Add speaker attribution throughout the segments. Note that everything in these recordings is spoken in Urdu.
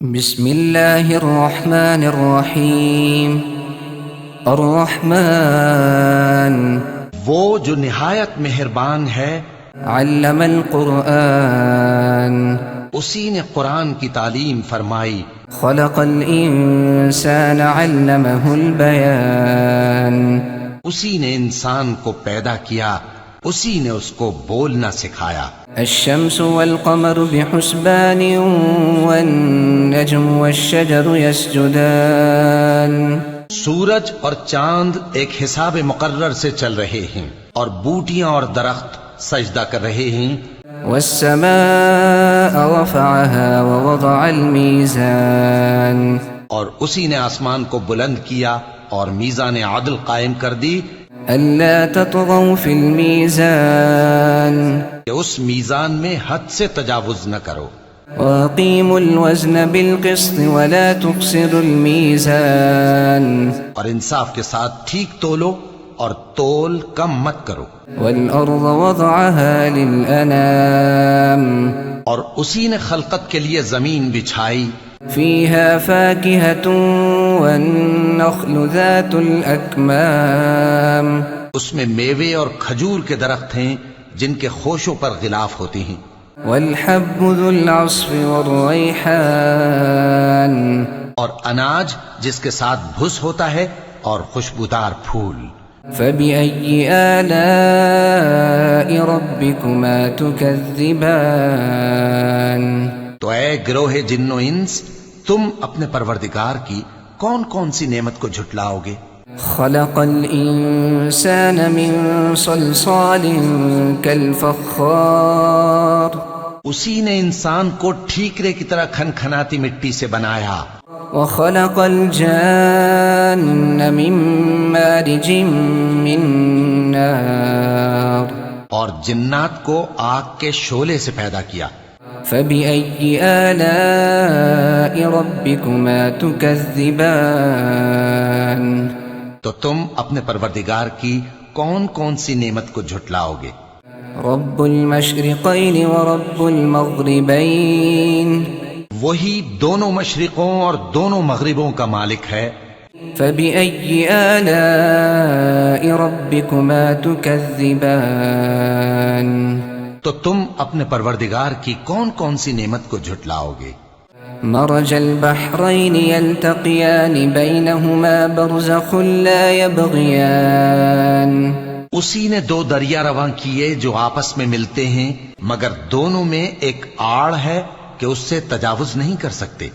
Speaker 1: بسم اللہ الرحمن الرحیم الرحمن
Speaker 2: وہ جو نہایت مہربان ہے،
Speaker 1: علم القرآن
Speaker 2: اسی نے قرآن کی تعلیم فرمائی،
Speaker 1: خلق الانسان علمہ البیان
Speaker 2: اسی نے انسان کو پیدا کیا، اسی نے اس کو بولنا سکھایا۔
Speaker 1: الشمس والقمر بحسبان والنجم والشجر يسجدان
Speaker 2: سورج اور چاند ایک حساب مقرر سے چل رہے ہیں، اور بوٹیاں اور درخت سجدہ کر رہے ہیں۔
Speaker 1: والسماء رفعها ووضع الميزان
Speaker 2: اور اسی نے آسمان کو بلند کیا اور میزان عدل قائم کر دی
Speaker 1: ألا تطغوا في الميزان
Speaker 2: کہ اس میزان میں حد سے تجاوز نہ کرو،
Speaker 1: وأقيموا الوزن بالقسط ولا تخسروا الميزان
Speaker 2: اور انصاف کے ساتھ ٹھیک تولو اور تول کم مت کرو۔
Speaker 1: والأرض وضعها للأنام
Speaker 2: اور اسی نے خلقت کے لیے زمین بچھائی،
Speaker 1: فيها فاكهة والنخل ذات الأكمام
Speaker 2: اس میں میوے اور کھجور کے درخت ہیں جن کے خوشوں پر غلاف ہوتے ہیں،
Speaker 1: والحب ذو العصف والريحان
Speaker 2: اور اناج جس کے ساتھ بھس ہوتا ہے اور خوشبودار پھول۔
Speaker 1: فبأي آلاء ربكما تكذبان
Speaker 2: تو اے گروہ جن و انس، تم اپنے پروردگار کی کون کون سی نعمت کو جھٹلاؤ گے؟
Speaker 1: خلق الإنسان من صلصال كالفخار
Speaker 2: اسی نے انسان کو ٹھیکرے کی طرح کھنکھناتی مٹی سے بنایا،
Speaker 1: وخلق الجان من مارج من نار
Speaker 2: اور جنات کو آگ کے شعلے سے پیدا کیا۔
Speaker 1: فبأي آلاء ربكما تكذبان
Speaker 2: تو تم اپنے پروردگار کی کون کون سی نعمت کو جھٹلاؤ گے؟
Speaker 1: رب المشرقين ورب المغربين
Speaker 2: وہی دونوں مشرقوں اور دونوں مغربوں کا مالک ہے۔
Speaker 1: فبأي آلاء ربكما تكذبان
Speaker 2: تو تم اپنے پروردگار کی کون کون سی نعمت کو جھٹلاؤ گے؟
Speaker 1: مرج البحرين يلتقيان بينهما برزخ لا يبغيان
Speaker 2: اسی نے دو دریا رواں کیے جو آپس میں ملتے ہیں، مگر دونوں میں ایک آڑ ہے کہ اس سے تجاوز نہیں کر سکتے۔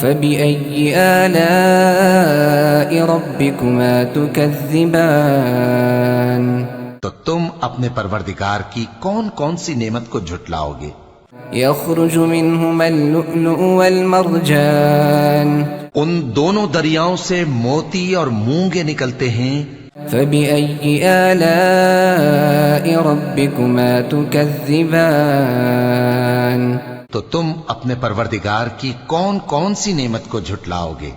Speaker 1: فبأي آلاء ربكما تكذبان
Speaker 2: تو تم اپنے پروردگار کی کون کون سی نعمت کو جھٹلاؤ گے؟
Speaker 1: يخرج منهما اللؤلؤ والمرجان
Speaker 2: ان دونوں دریاؤں سے موتی اور مونگے نکلتے ہیں۔
Speaker 1: فبأي آلاء ربكما تكذبان
Speaker 2: تو تم اپنے پروردگار کی کون کون سی نعمت کو جھٹلاؤ گے؟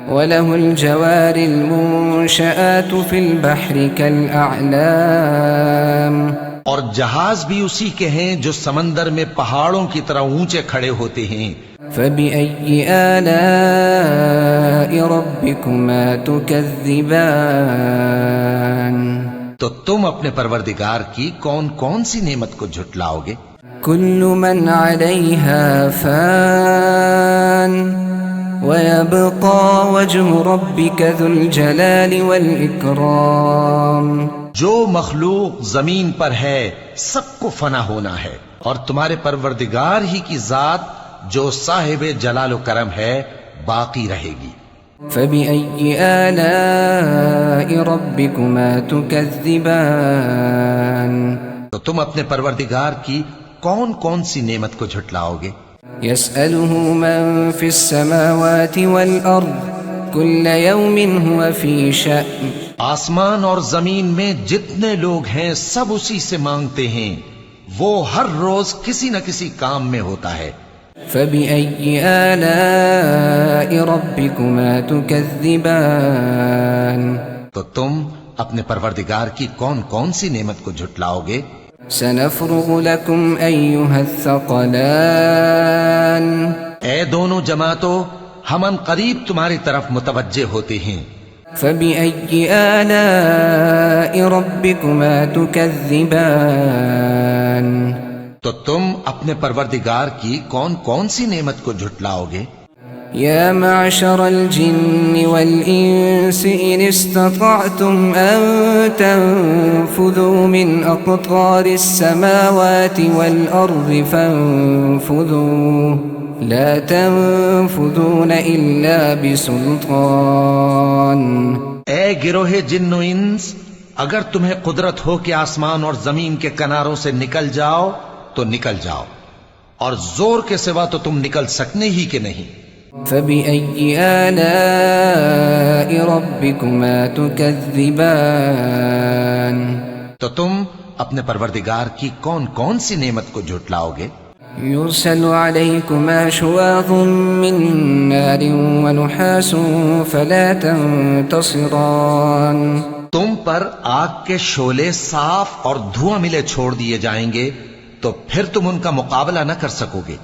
Speaker 1: وله الجوار المنشآت في البحر كالأعلام
Speaker 2: اور جہاز بھی اسی کے ہیں جو سمندر میں پہاڑوں کی طرح اونچے کھڑے ہوتے ہیں۔
Speaker 1: فبأي آلاء ربكما تكذبان
Speaker 2: تو تم اپنے پروردگار کی کون کون سی نعمت کو جھٹلاؤ گے؟
Speaker 1: كل من عليها فان ويبقى وجه ربك ذو الجلال والإكرام
Speaker 2: جو مخلوق زمین پر ہے سب کو فنا ہونا ہے، اور تمہارے پروردگار ہی کی ذات جو صاحب جلال و کرم ہے باقی رہے گی۔
Speaker 1: فبأي آلاء ربكما تكذبان
Speaker 2: تو تم اپنے پروردگار کی کون کون سی نعمت کو جھٹلاؤ گے؟
Speaker 1: يسأله من في السماوات والأرض كل يوم هو في شأن
Speaker 2: آسمان اور زمین میں جتنے لوگ ہیں سب اسی سے مانگتے ہیں، وہ ہر روز کسی نہ کسی کام میں ہوتا ہے۔
Speaker 1: فبأي آلاء ربكما تكذبان
Speaker 2: تو تم اپنے پروردگار کی کون کون سی نعمت کو جھٹلاؤ گے؟
Speaker 1: سنفرغ لكم أيها الثقلان
Speaker 2: اے دونوں جماعتوں، ہم ان قریب تمہاری طرف متوجہ ہوتے ہیں۔
Speaker 1: فبأي آلاء ربكما تكذبان؟
Speaker 2: تو تم اپنے پروردگار کی کون کون سی نعمت کو جھٹلاؤ گے؟
Speaker 1: يا معشر الجن والإنس إن استطعتم أن تنفذوا من أقطار السماوات والأرض فانفذوا لا تنفذون إلا بسلطان۔
Speaker 2: اے گروہ جن و انس، اگر تمہیں قدرت ہو کہ آسمان اور زمین کے کناروں سے نکل جاؤ تو نکل جاؤ، اور زور کے سوا تو تم نکل سکنے ہی کہ نہیں۔
Speaker 1: فبأي آلاء ربكما تكذبان؟
Speaker 2: تو تم اپنے پروردگار کی کون کون سی نعمت کو جھٹلاؤ گے؟
Speaker 1: يرسل عليكما شواظ من نار ونحاس فلا تنتصران؟
Speaker 2: تم پر آگ کے شعلے صاف اور دھواں ملے چھوڑ دیے جائیں گے تو پھر تم ان کا مقابلہ نہ کر سکو گے۔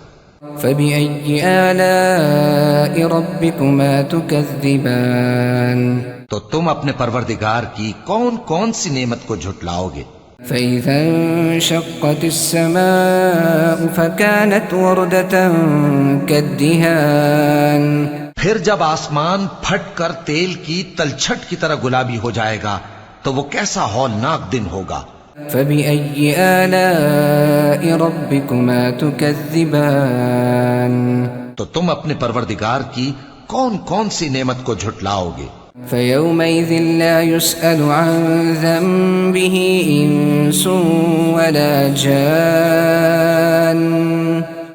Speaker 1: فبأي آلاء ربكما تكذبان؟
Speaker 2: تو تم اپنے پروردگار کی کون کون سی نعمت کو جھٹلاؤ گے؟
Speaker 1: فإذا انشقت السماء فكانت وردة كالدهان؟
Speaker 2: پھر جب آسمان پھٹ کر تیل کی تلچھٹ کی طرح گلابی ہو جائے گا تو وہ کیسا ہولناک دن ہوگا۔
Speaker 1: فبأي آلاء ربكما تكذبان؟
Speaker 2: تو تم اپنے پروردگار کی کون کون سی نعمت کو جھٹلاؤ گے؟
Speaker 1: فيومئذ لا يسأل عن ذنبه إنس ولا جان؟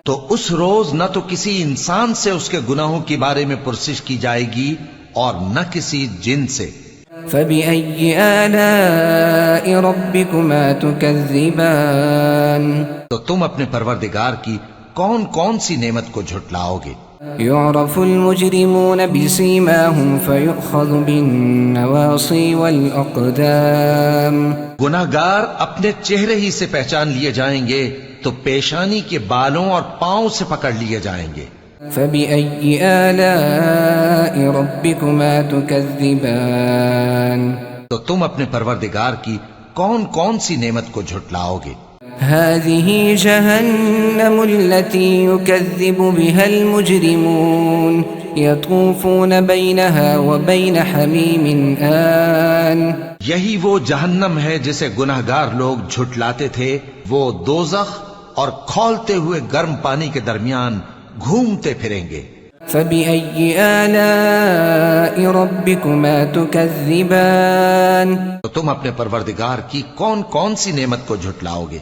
Speaker 2: تو اس روز نہ تو کسی انسان سے اس کے گناہوں کے بارے میں پرسش کی جائے گی اور نہ کسی جن سے۔
Speaker 1: فبأي آلاء ربكما تكذبان؟
Speaker 2: تو تم اپنے پروردگار کی کون کون سی نعمت کو جھٹلاؤ گے؟
Speaker 1: يعرف المجرمون بسيماهم فيؤخذ بالنواصي والأقدام؟
Speaker 2: گناہگار اپنے چہرے ہی سے پہچان لیے جائیں گے تو پیشانی کے بالوں اور پاؤں سے پکڑ لیے جائیں گے۔
Speaker 1: فبأي آلاء ربكما تكذبان؟
Speaker 2: تو تم اپنے پروردگار کی کون کون سی نعمت کو جھٹلاؤ گے؟
Speaker 1: هذه جهنم التي يكذب بها المجرمون يطوفون بينها وبين حميم آن؟
Speaker 2: یہی وہ جہنم ہے جسے گناہگار لوگ جھٹلاتے تھے، وہ دوزخ اور کھولتے ہوئے گرم پانی کے درمیان گھومتے پھریں گے۔
Speaker 1: فبأي آلاء ربكما تكذبان؟
Speaker 2: تو تم اپنے پروردگار کی کون کون سی نعمت کو جھٹلاؤ گے؟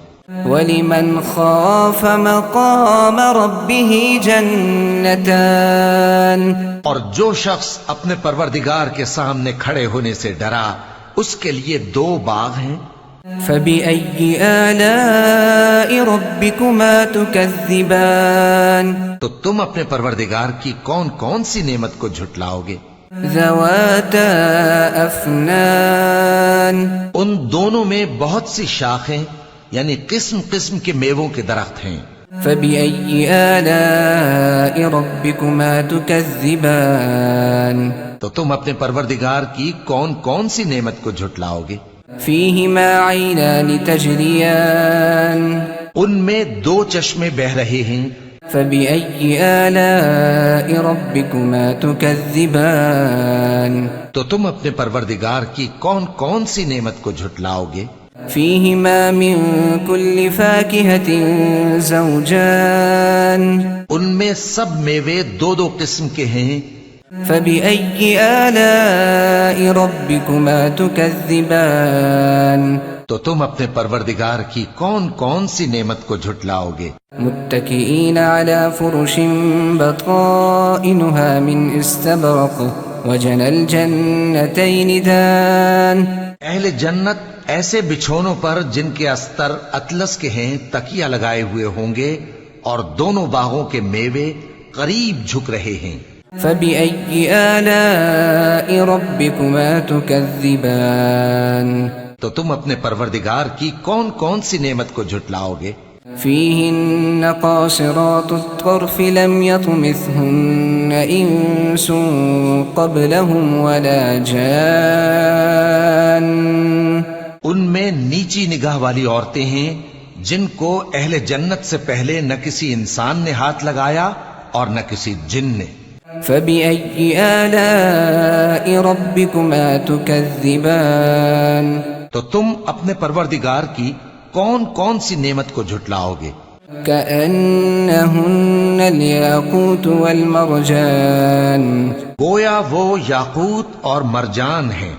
Speaker 1: وَلِمَنْ خَافَ مَقَامَ رَبِّهِ جَنَّتَانِ؟
Speaker 2: اور جو شخص اپنے پروردگار کے سامنے کھڑے ہونے سے ڈرا، اس کے لیے دو باغ ہیں۔
Speaker 1: فبأي آلاء ربكما تكذبان؟
Speaker 2: تو تم اپنے پروردگار کی کون کون سی نعمت کو جھٹلاؤ گے؟
Speaker 1: ذواتا افنان؟
Speaker 2: ان دونوں میں بہت سی شاخیں یعنی قسم قسم کے میووں کے درخت ہیں۔
Speaker 1: فبأي آلاء ربكما تكذبان؟
Speaker 2: تو تم اپنے پروردگار کی کون کون سی نعمت کو جھٹلاؤ گے؟
Speaker 1: فيهما عينان تجريان؟
Speaker 2: ان میں دو چشمے بہ رہے ہیں۔
Speaker 1: فبأي آلاء ربكما تكذبان؟
Speaker 2: تو تم اپنے پروردگار کی کون کون سی نعمت کو جھٹلاؤ گے؟
Speaker 1: فيهما من كل فاكهة زوجان؟
Speaker 2: ان میں سب میوے دو دو قسم کے ہیں۔
Speaker 1: فبأي آلاء ربكما تكذبان؟
Speaker 2: تو تم اپنے پروردگار کی کون کون سی نعمت کو جھٹلاؤ گے؟
Speaker 1: متكئين على فرش بطائنها من استبرق وجنى الجنتين دان؟
Speaker 2: اہل جنت ایسے بچھونوں پر جن کے استر اطلس کے ہیں تکیہ لگائے ہوئے ہوں گے اور دونوں باغوں کے میوے قریب جھک رہے ہیں۔
Speaker 1: فبأي آلاء ربكما تكذبان؟
Speaker 2: تو تم اپنے پروردگار کی کون کون سی نعمت کو جھٹلاؤ گے؟
Speaker 1: فيهن قاصرات الطرف لم يطمثهن إنس قبلهم ولا جان.
Speaker 2: ان میں نیچی نگاہ والی عورتیں ہیں جن کو اہل جنت سے پہلے نہ کسی انسان نے ہاتھ لگایا اور نہ کسی جن نے.
Speaker 1: فبأي آلاء ربكما تكذبان.
Speaker 2: تو تم اپنے پروردگار کی کون کون سی نعمت کو جھٹلاؤ گے؟
Speaker 1: كأنهن الياقوت والمرجان.
Speaker 2: گویا وہ یاقوت اور مرجان ہیں.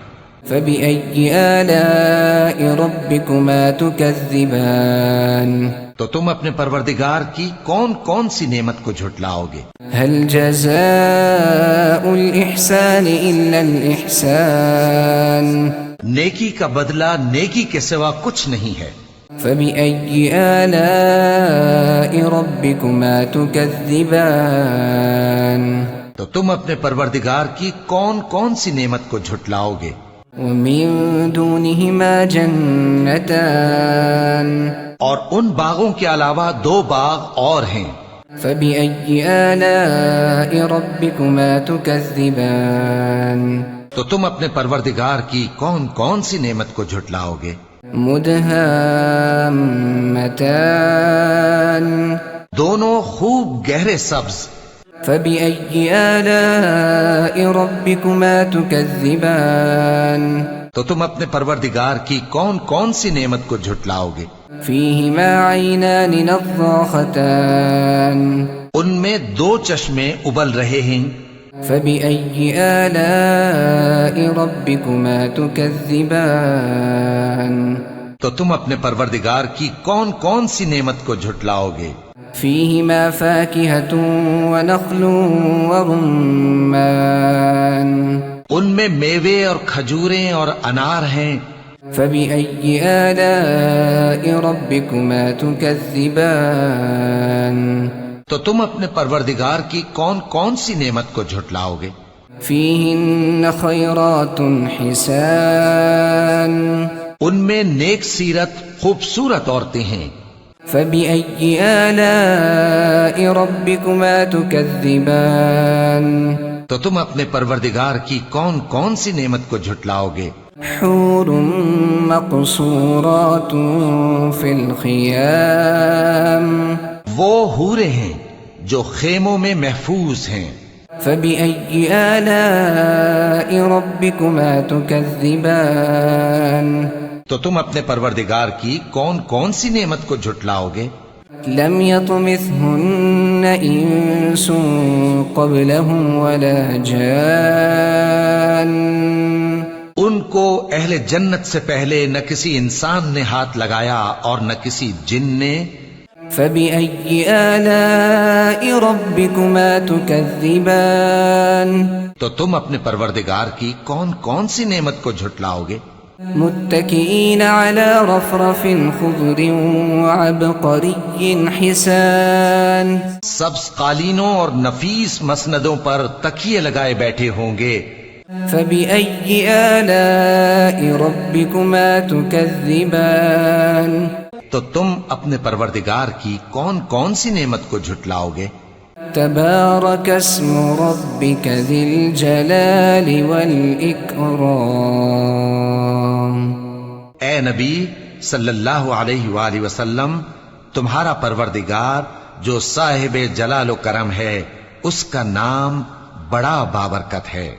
Speaker 1: فبأي آلاء ربكما تكذبان.
Speaker 2: تو تم اپنے پروردگار کی کون کون سی نعمت کو جھٹلاؤ گے؟
Speaker 1: هل جزاء الإحسان إلا الإحسان.
Speaker 2: نیکی کا بدلہ نیکی کے سوا کچھ نہیں ہے.
Speaker 1: فبأي آلاء ربكما تكذبان.
Speaker 2: تو تم اپنے پروردگار کی کون کون سی نعمت کو جھٹلاؤ گے؟
Speaker 1: ومن دونهما جنتان.
Speaker 2: اور ان باغوں کے علاوہ 2 باغ اور ہیں.
Speaker 1: فبأي آلاء ربكما تكذبان.
Speaker 2: تو تم اپنے پروردگار کی کون کون سی نعمت کو جھٹلاؤ گے؟
Speaker 1: مدهامتان.
Speaker 2: دونوں خوب گہرے سبز.
Speaker 1: فبأي آلاء ربكما تكذبان.
Speaker 2: تو تم اپنے پروردگار کی کون کون سی نعمت کو جھٹلاؤ گے؟
Speaker 1: فيهما عينان نضاختان.
Speaker 2: ان میں 2 چشمے ابل رہے ہیں.
Speaker 1: فبأي آلاء ربكما تكذبان.
Speaker 2: تو تم اپنے پروردگار کی کون کون سی نعمت کو جھٹلاؤ گے؟
Speaker 1: فيهما فاكهة ونخل ورمان.
Speaker 2: ان میں میوے اور کھجوریں اور انار ہیں.
Speaker 1: فبأي آلاء ربكما تكذبان.
Speaker 2: تو تم اپنے پروردگار کی کون کون سی نعمت کو جھٹلاؤ گے؟
Speaker 1: فيهن خيرات حسان.
Speaker 2: ان میں نیک سیرت خوبصورت عورتیں ہیں.
Speaker 1: فبأي آلاء ربكما تكذبان.
Speaker 2: تو تم اپنے پروردگار کی کون کون سی نعمت کو جھٹلاؤ گے؟
Speaker 1: حور مقصورات في الخيام.
Speaker 2: وہ حوریں ہیں جو خیموں میں محفوظ ہیں.
Speaker 1: فبأي آلاء ربكما تكذبان.
Speaker 2: تو تم اپنے پروردگار کی کون کون سی نعمت کو جھٹلاؤ گے؟
Speaker 1: لم يطمثهن إنس قبلهم ولا جان.
Speaker 2: ان کو اہل جنت سے پہلے نہ کسی انسان نے ہاتھ لگایا اور نہ کسی جن نے.
Speaker 1: فبأي آلاء ربكما تكذبان.
Speaker 2: تو تم اپنے پروردگار کی کون کون سی نعمت کو جھٹلاؤ گے؟
Speaker 1: متكئين على رفرف خضر وعبقري حسان.
Speaker 2: سبز قالینوں اور نفیس مسندوں پر تکیے لگائے بیٹھے ہوں گے.
Speaker 1: فبأي آلاء ربكما تكذبان.
Speaker 2: تو تم اپنے پروردگار کی کون کون سی نعمت کو جھٹلاؤ گے؟
Speaker 1: تبارك اسم ربك ذي الجلال والإكرام.
Speaker 2: اے نبی صلی اللہ علیہ وآلہ وسلم، تمہارا پروردگار جو صاحب جلال و کرم ہے، اس کا نام بڑا بابرکت ہے.